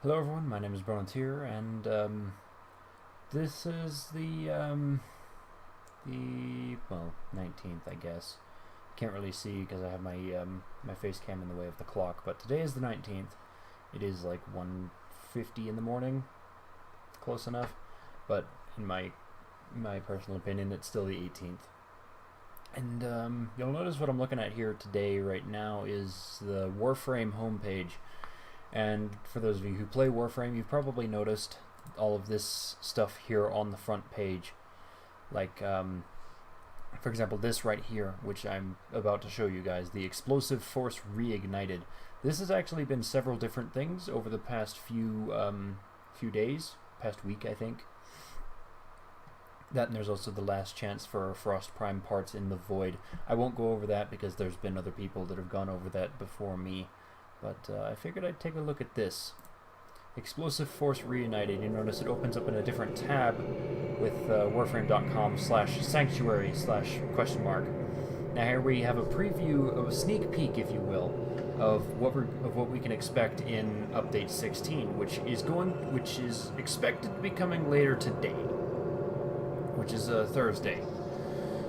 Hello everyone, my name is Bronetier, and this is the 19th, I guess. Can't really see because I have my face cam in the way of the clock, but today is the 19th. It is like 1:50 in the morning, close enough, but in my personal opinion, it's still the 18th. And you'll notice what I'm looking at here today, right now, is the Warframe homepage. And for those of you who play Warframe, you've probably noticed all of this stuff here on the front page. Like, for example, this right here, which I'm about to show you guys, the Explosive Force Reignited. This has actually been several different things over the past few days, past week, I think. That, and there's also the last chance for Frost Prime parts in the Void. I won't go over that because there's been other people that have gone over that before me. But I figured I'd take a look at this. Explosive Force Reunited. You notice it opens up in a different tab with warframe.com/sanctuary/?. Now here we have a preview of a sneak peek, if you will, of what we can expect in update 16, which is expected to be coming later today, which is Thursday.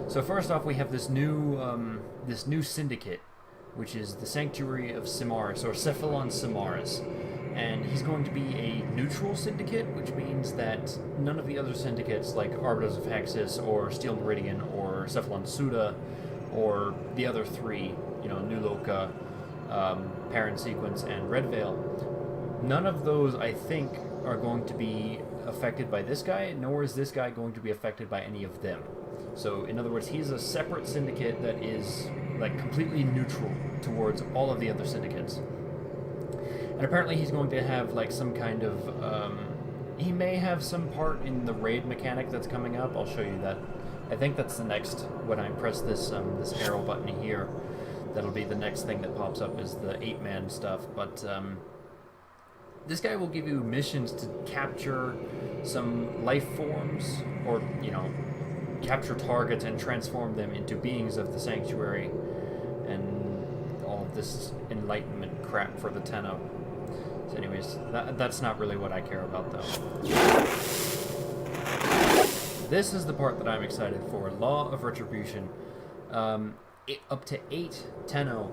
So first off, we have this new syndicate, which is the Sanctuary of Simaris, or Cephalon Simaris. And he's going to be a neutral syndicate, which means that none of the other syndicates, like Arbiters of Hexus, or Steel Meridian, or Cephalon Suda, or the other three, New Loka, Parent Sequence, and Red Veil, none of those, I think, are going to be affected by this guy, nor is this guy going to be affected by any of them. So, in other words, he's a separate syndicate that is completely neutral towards all of the other syndicates. And apparently he's going to have some kind of he may have some part in the raid mechanic that's coming up. I'll show you that. I think that's the next, when I press this this arrow button here, that'll be the next thing that pops up, is the 8-man stuff. But this guy will give you missions to capture some life forms, or capture targets and transform them into beings of the Sanctuary, and all of this enlightenment crap for the Tenno. So anyways, that's not really what I care about, though. This is the part that I'm excited for. Law of Retribution. Up to 8 Tenno,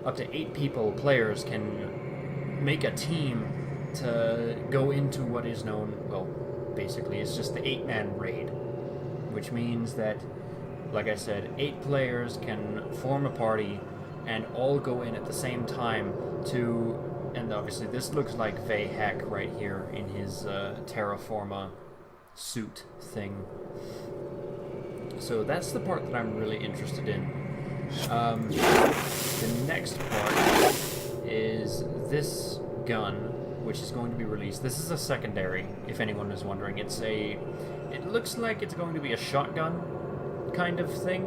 up to 8 players can make a team to go into what is known, basically it's just the 8-man raid. Which means that, like I said, 8 players can form a party and all go in at the same time to, and obviously this looks like Vahek right here in his Terraforma suit thing. So that's the part that I'm really interested in. The next part is this gun, which is going to be released. This is a secondary, if anyone is wondering. It looks like it's going to be a shotgun kind of thing.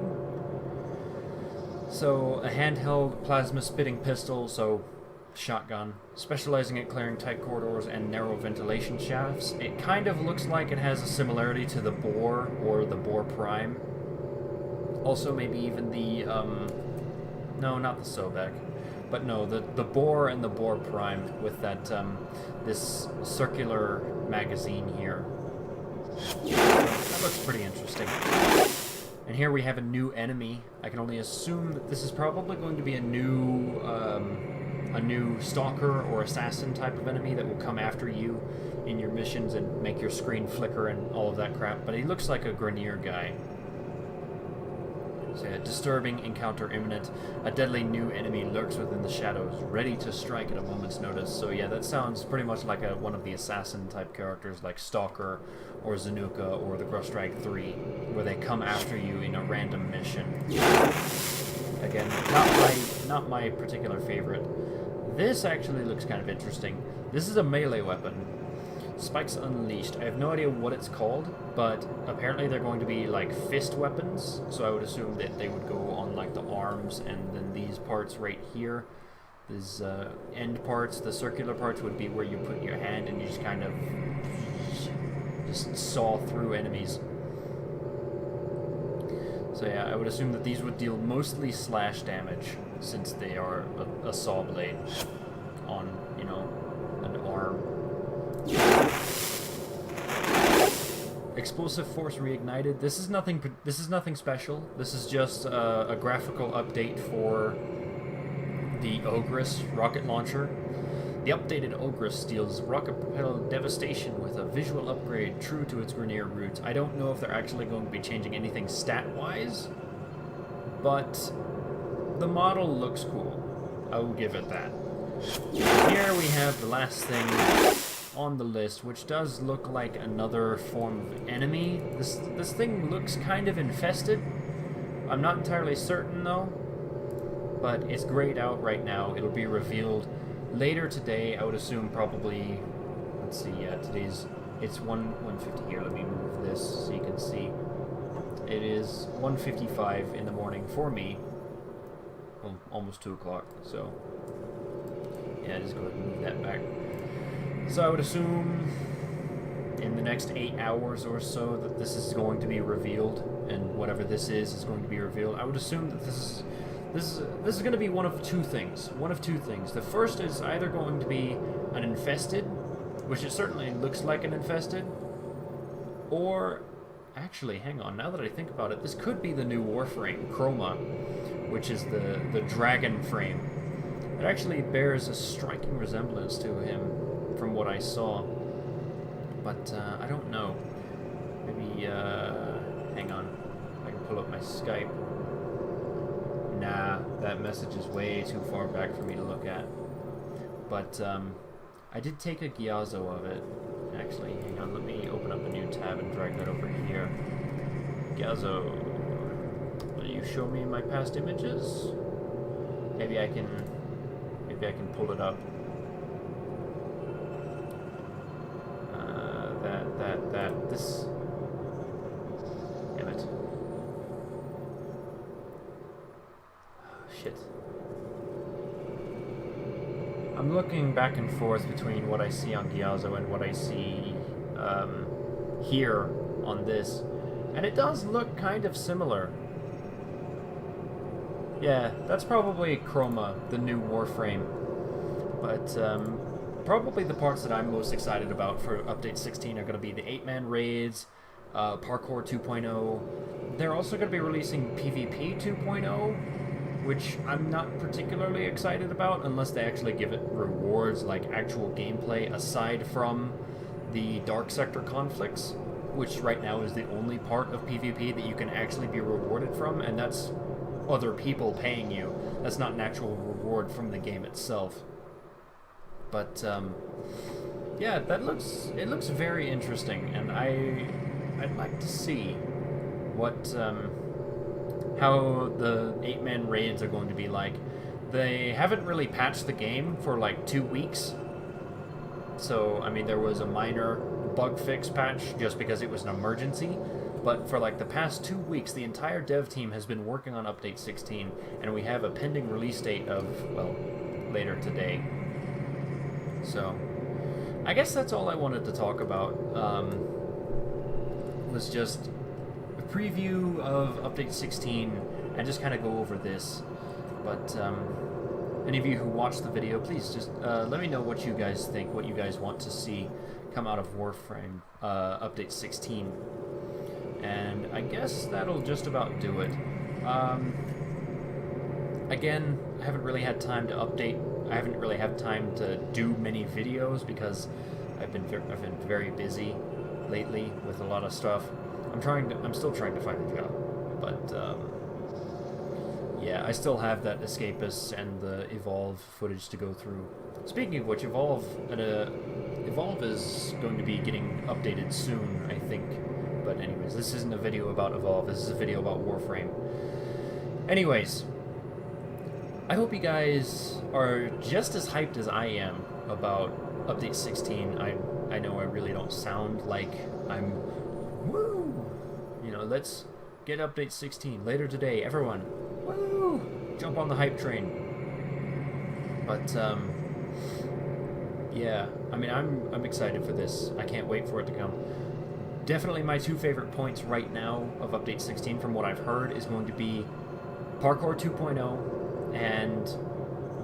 So, a handheld plasma-spitting pistol, so shotgun, specializing at clearing tight corridors and narrow ventilation shafts. It kind of looks like it has a similarity to the Boar, or the Boar Prime. Also, maybe even the, no, not the Sobek. But no, the Boar and the Boar Prime with that, this circular magazine here. That looks pretty interesting. And here we have a new enemy. I can only assume that this is probably going to be a new stalker or assassin type of enemy that will come after you in your missions and make your screen flicker and all of that crap. But he looks like a Grenier guy. So, a disturbing encounter imminent. A deadly new enemy lurks within the shadows, ready to strike at a moment's notice. So yeah, that sounds pretty much like one of the assassin type characters, like Stalker or Zanuka or the Grosstrike 3, where they come after you in a random mission. Again, not my particular favorite. This actually looks kind of interesting. This is a melee weapon. Spikes Unleashed. I have no idea what it's called, but apparently they're going to be like fist weapons, so I would assume that they would go on like the arms, and then these parts right here, these end parts, the circular parts, would be where you put your hand and you just kind of just saw through enemies. So yeah, I would assume that these would deal mostly slash damage, since they are a saw blade on, an arm. Explosive Force Reignited. This is nothing. This is nothing special. This is just a graphical update for the Ogress rocket launcher. The updated Ogress deals rocket-propelled devastation with a visual upgrade true to its Grenier roots. I don't know if they're actually going to be changing anything stat-wise, but the model looks cool. I will give it that. Here we have the last thing on the list, which does look like another form of enemy. This thing looks kind of infested. I'm not entirely certain, though, but it's grayed out right now. It'll be revealed later today, I would assume probably, let's see, yeah, it's 1:50 here. Let me move this so you can see. It is 1:55 in the morning for me. Well, almost 2 o'clock, so yeah, just go ahead and move that back. So I would assume in the next 8 hours or so that this is going to be revealed, and whatever this is going to be revealed. I would assume that this is going to be one of two things. One of two things. The first is either going to be an infested, which it certainly looks like an infested, or actually, hang on. Now that I think about it, this could be the new Warframe, Chroma, which is the dragon frame. It actually bears a striking resemblance to him from what I saw, but I don't know. Maybe hang on. I can pull up my Skype. Nah, that message is way too far back for me to look at. But I did take a Gyazo of it. Actually, hang on, let me open up a new tab and drag that over here. Gyazo, will you show me my past images? Maybe I can pull it up. This. Damn it. Shit. I'm looking back and forth between what I see on Gyazo and what I see here on this, and it does look kind of similar. Yeah, that's probably Chroma, the new Warframe. But probably the parts that I'm most excited about for Update 16 are going to be the 8-man raids, Parkour 2.0. They're also going to be releasing PvP 2.0, which I'm not particularly excited about unless they actually give it rewards like actual gameplay aside from the Dark Sector conflicts, which right now is the only part of PvP that you can actually be rewarded from, and that's other people paying you. That's not an actual reward from the game itself. But yeah, it looks very interesting, and I'd like to see what how the 8-man raids are going to be like. They haven't really patched the game for like 2 weeks. So, I mean, there was a minor bug fix patch just because it was an emergency. But for like the past 2 weeks, the entire dev team has been working on Update 16, and we have a pending release date of, well, later today. So, I guess that's all I wanted to talk about. Was just a preview of Update 16 and just kind of go over this. But any of you who watched the video, please just let me know what you guys think, what you guys want to see come out of Warframe Update 16. And I guess that'll just about do it. Again, I haven't really had time to update. I haven't really had time to do many videos because I've been very busy lately with a lot of stuff. I'm still trying to find a job, but yeah, I still have that Escapist and the Evolve footage to go through. Speaking of which, Evolve is going to be getting updated soon, I think. But anyways, this isn't a video about Evolve, this is a video about Warframe. Anyways, I hope you guys are just as hyped as I am about Update 16. I know I really don't sound like I'm, woo! You know, let's get Update 16 later today, everyone. Woo! Jump on the hype train. But, yeah, I mean, I'm excited for this. I can't wait for it to come. Definitely my two favorite points right now of Update 16 from what I've heard is going to be Parkour 2.0 and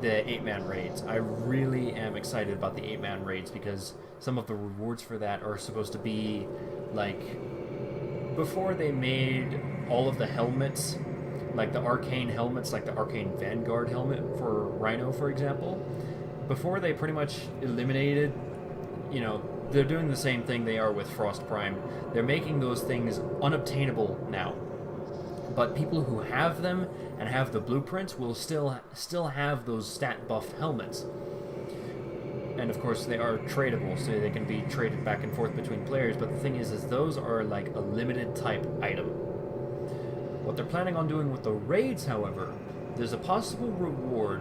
the 8-man raids. I really am excited about the 8-man raids because some of the rewards for that are supposed to be like before they made all of the helmets, like the arcane helmets, like the arcane Vanguard helmet for Rhino, for example, before they pretty much eliminated, you know, they're doing the same thing they are with Frost Prime. They're making those things unobtainable now. But people who have them and have the blueprints will still have those stat buffed helmets. And of course they are tradable, so they can be traded back and forth between players, but the thing is those are like a limited type item. What they're planning on doing with the raids, however, there's a possible reward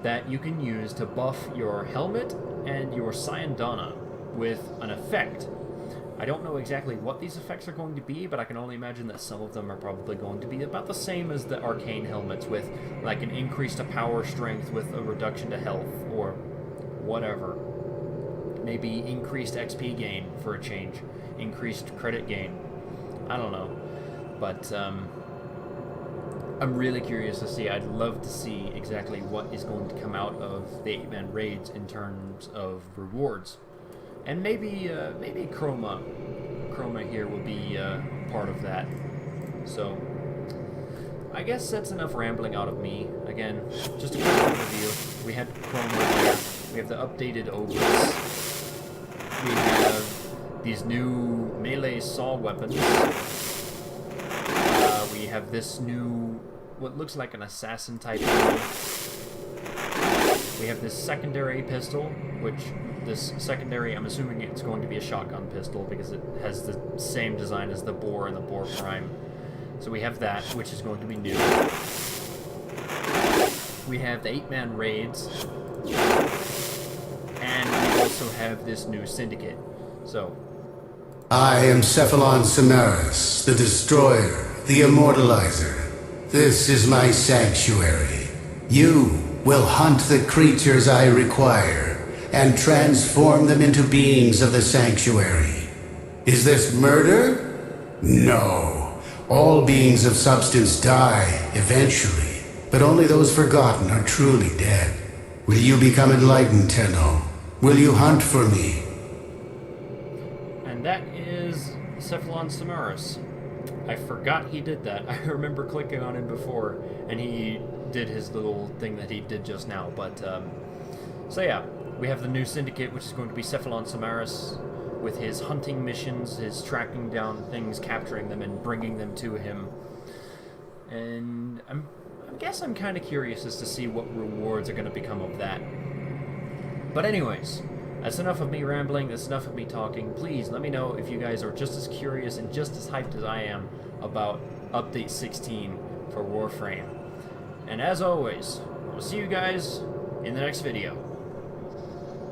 that you can use to buff your helmet and your Syandana with an effect. I don't know exactly what these effects are going to be, but I can only imagine that some of them are probably going to be about the same as the arcane helmets, with like an increase to power strength with a reduction to health, or whatever. Maybe increased XP gain for a change, increased credit gain. I don't know, but I'm really curious to see. I'd love to see exactly what is going to come out of the 8-man raids in terms of rewards, and maybe Chroma here will be part of that. So I guess that's enough rambling out of me. Again, just a quick overview. We had Chroma here. We have the updated Obus. We have these new melee saw weapons. We have this new, what looks like an assassin type weapon. We have this secondary pistol, which this secondary, I'm assuming it's going to be a shotgun pistol because it has the same design as the Boar and the Boar Prime. So we have that, which is going to be new. We have the 8-man raids. And we also have this new syndicate. So I am Cephalon Samaras, the Destroyer, the Immortalizer. This is my sanctuary. You will hunt the creatures I require and transform them into beings of the sanctuary. Is this murder? No. All beings of substance die eventually, but only those forgotten are truly dead. Will you become enlightened, Tenno? Will you hunt for me? And that is Cephalon Samaras. I forgot he did that. I remember clicking on him before, and he did his little thing that he did just now. But, so yeah, we have the new syndicate, which is going to be Cephalon Samaras, with his hunting missions, his tracking down things, capturing them, and bringing them to him. And I guess I'm kind of curious as to see what rewards are going to become of that. But anyways, that's enough of me rambling, that's enough of me talking. Please let me know if you guys are just as curious and just as hyped as I am about Update 16 for Warframe. And as always, I'll see you guys in the next video.